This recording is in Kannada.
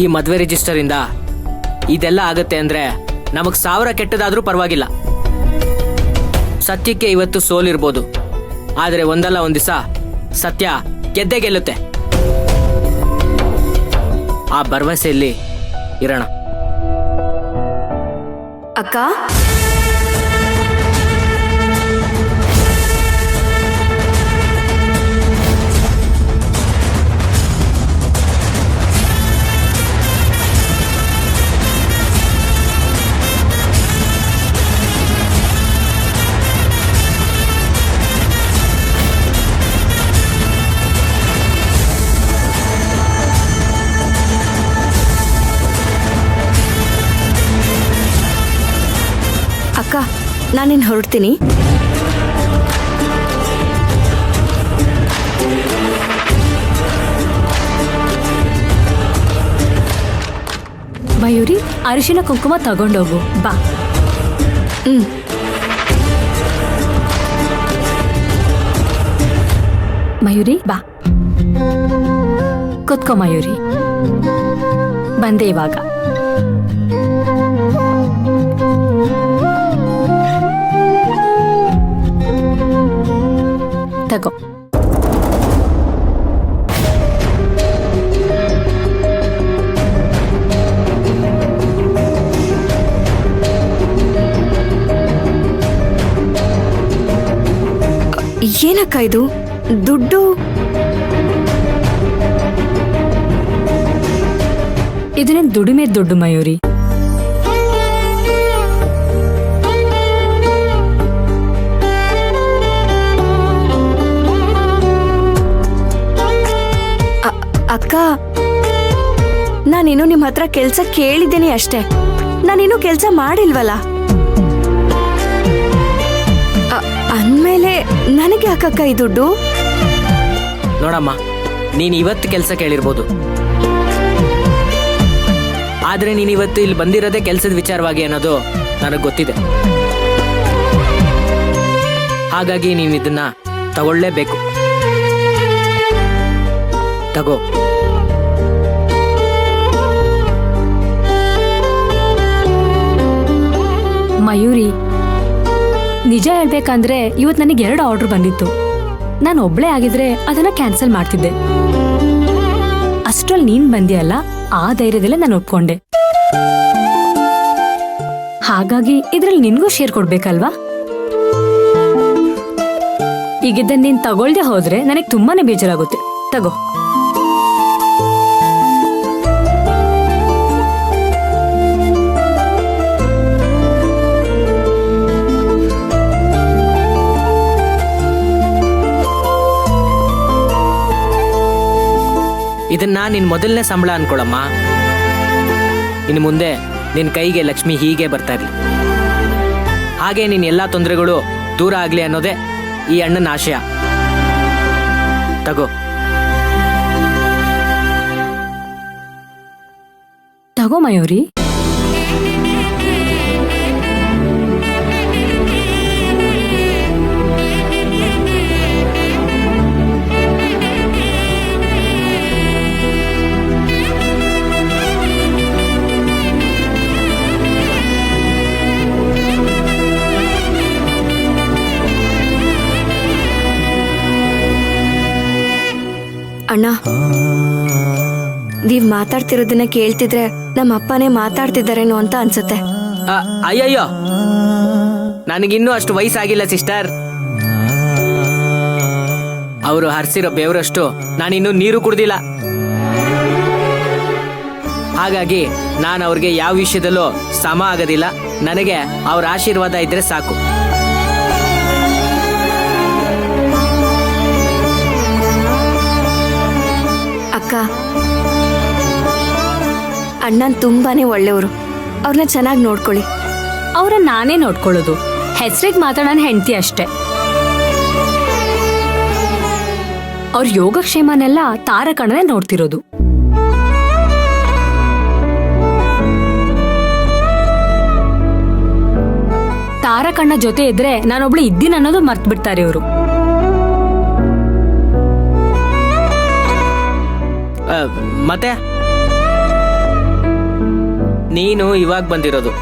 ಈ ಮದ್ವೆ ರಿಜಿಸ್ಟರ್ ಇಂದ ಇದೆಲ್ಲ ಆಗತ್ತೆ ಅಂದ್ರೆ ನಮಗ್ 1000 ಕೆಟ್ಟದಾದ್ರೂ ಪರವಾಗಿಲ್ಲ. ಸತ್ಯಕ್ಕೆ ಇವತ್ತು ಸೋಲಿರ್ಬೋದು, ಆದ್ರೆ ಒಂದಲ್ಲ ಒಂದ್ ದಿವಸ ಸತ್ಯ ಗೆದ್ದೇ ಗೆಲ್ಲುತ್ತೆ. ಆ ಭರವಸೆಯಲ್ಲಿ ಇರೋಣ. ಅಕ್ಕ, ಅಕ್ಕ, ನಾನಿನ್ ಹೊರಡ್ತೀನಿ. ಮಯೂರಿ, ಅರಿಶಿನ ಕುಂಕುಮ ತಗೊಂಡೋಗು ಬಾ. ಮಯೂರಿ ಬಾ, ಕುತ್ಕೋ ಮಯೂರಿ. ಬಂದೆ ಇವಾಗ. ತಗೋ. ಏನಕ್ಕ ಇದು? ದುಡ್ಡು? ಇದನ್ನೇನು ದುಡಿಮೆ ದುಡ್ಡು ಮಯೂರಿ. ಅಕ್ಕ, ನಾನಿನ್ನು ನಿಮ್ಮ ಹತ್ರ ಕೆಲ್ಸ ಕೇಳಿದ್ದೀನಿ ಅಷ್ಟೇ. ನಾನಿನ್ನು ಕೆಲ್ಸ ಮಾಡಿಲ್ವಲ್ಲ. ಅಂದ್ಮೇಲೆ ನನಗೆ ಯಾಕಕ್ಕ ಈ ದುಡ್ಡು? ನೋಡಮ್ಮ, ನೀನ್ ಇವತ್ತು ಕೆಲಸ ಕೇಳಿರ್ಬೋದು, ಆದ್ರೆ ನೀನ್ ಇವತ್ತು ಇಲ್ಲಿ ಬಂದಿರೋದೇ ಕೆಲಸದ ವಿಚಾರವಾಗಿ ಅನ್ನೋದು ನನಗ್ ಗೊತ್ತಿದೆ. ಹಾಗಾಗಿ ನೀವ್ ಇದನ್ನ ತಗೊಳ್ಳೇಬೇಕು. ತಗೋ. ಮಯೂರಿ, ನಿಜ ಹೇಳ್ಬೇಕಂದ್ರೆ ಇವತ್ತು ನನಗೆ 2 ಆರ್ಡರ್ ಬಂದಿತ್ತು. ನಾನು ಒಬ್ಳೇ ಆಗಿದ್ರೆ ಅದನ್ನ ಕ್ಯಾನ್ಸಲ್ ಮಾಡ್ತಿದ್ದೆ. ಅಷ್ಟ್ರಲ್ಲಿ ನೀನ್ ಬಂದಿಯಲ್ಲ, ಆ ಧೈರ್ಯದಲ್ಲೇ ನಾನು ಒಪ್ಕೊಂಡೆ. ಹಾಗಾಗಿ ಇದ್ರಲ್ಲಿ ನಿನ್ಗೂ ಶೇರ್ ಕೊಡ್ಬೇಕಲ್ವಾ? ಈಗಿದ್ದ ನೀನ್ ತಗೊಳ್ದೆ ಹೋದ್ರೆ ನನಗೆ ತುಂಬಾನೇ ಬೇಜಾರಾಗುತ್ತೆ. ತಗೋ. ಇದನ್ನ ನಿನ್ ಮೊದಲನೇ ಸಂಬಳ ಅನ್ಕೊಳಮ್ಮ. ಇನ್ನು ಮುಂದೆ ನಿನ್ ಕೈಗೆ ಲಕ್ಷ್ಮಿ ಹೀಗೆ ಬರ್ತಾ ಇರ್ಲಿ. ಹಾಗೆ ನಿನ್ ಎಲ್ಲಾ ತೊಂದರೆಗಳು ದೂರ ಆಗ್ಲಿ ಅನ್ನೋದೇ ಈ ಅಣ್ಣನ ಆಶಯ. ತಗೋ. ತಗೋ ಮಯೂರಿ. ಅಣ್ಣ, ನೀವ್ ಮಾತಾಡ್ತಿರೋದನ್ನ ಕೇಳ್ತಿದ್ರೆ ನಮ್ಮ ಅಪ್ಪನೇ ಮಾತಾಡ್ತಿದ್ದಾರೇನೋ ಅಂತ ಅನ್ಸುತ್ತೆ. ಅಯ್ಯಯ್ಯೋ, ನನಗಿನ್ನೂ ಅಷ್ಟು ವಯಸ್ಸಾಗಿಲ್ಲ ಸಿಸ್ಟರ್. ಅವರು ಹರಿಸಿರೋ ಬೇವರಷ್ಟು ನಾನಿನ್ನೂ ನೀರು ಕುಡ್ದಿಲ್ಲ. ಹಾಗಾಗಿ ನಾನು ಅವ್ರಿಗೆ ಯಾವ ವಿಷಯದಲ್ಲೂ ಸಮ ಆಗೋದಿಲ್ಲ. ನನಗೆ ಅವ್ರ ಆಶೀರ್ವಾದ ಇದ್ರೆ ಸಾಕು. ಅಕ್ಕ, ಅಣ್ಣನ್ ತುಂಬಾನೇ ಒಳ್ಳೆಯವರು. ಅವ್ರನ್ನ ಚೆನ್ನಾಗಿ ನೋಡ್ಕೊಳ್ಳಿ. ಅವ್ರನ್ನ ನಾನೇ ನೋಡ್ಕೊಳ್ಳೋದು. ಹೆಸರಿಗೆ ಮಾತ್ರ ನನ್ನ ಹೆಂಡತಿ ಅಷ್ಟೇ. ಅವ್ರ ಯೋಗಕ್ಷೇಮನೆಲ್ಲ ತಾರಕಣ್ಣನೇ ನೋಡ್ತಿರೋದು. ತಾರಕಣ್ಣ ಜೊತೆ ಇದ್ರೆ ನಾನೊಬ್ಳು ಇದ್ದೀನಿ ಅನ್ನೋದು ಮರ್ತು ಬಿಡ್ತಾರೆ ಇವರು. ಮತ್ತೆ ನೀನು ಇವಾಗ ಬಂದಿರೋದು.